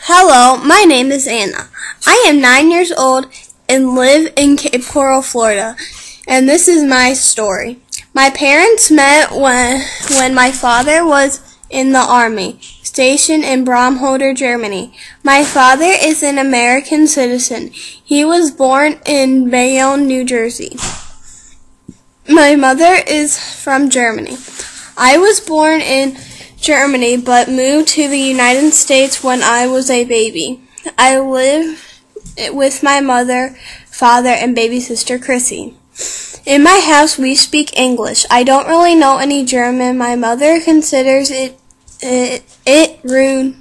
Hello, my name is Anna. I am 9 years old and live in Cape Coral, Florida, and this is my story. My parents met when my father was in the army, stationed in Bromholder, Germany. My father is an American citizen. He was born in Bayonne, New Jersey. My mother is from Germany. I was born in Germany but moved to the United States when I was a baby. I live with my mother, father, and baby sister Chrissy. In my house we speak English. I don't really know any German. My mother considers it rude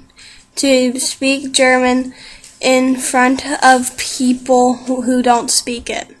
to speak German in front of people who don't speak it.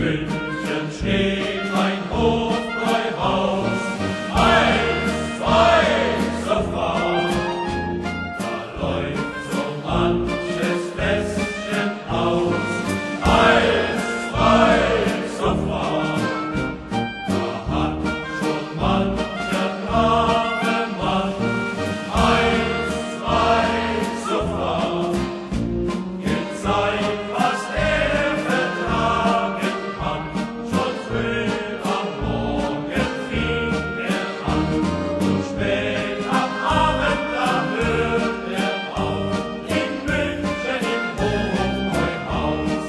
München steht ein Hofbräuhaus, einst so fort. Da läuft so manches Fässchen aus, einst so fort. Da hat schon mancher brave Mann, einst so fort. Gezeigt, was vertragen kann, schon früh am Morgen fing an, so spät am Abend, da hört auf, in München im Hofbräuhaus.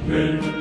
München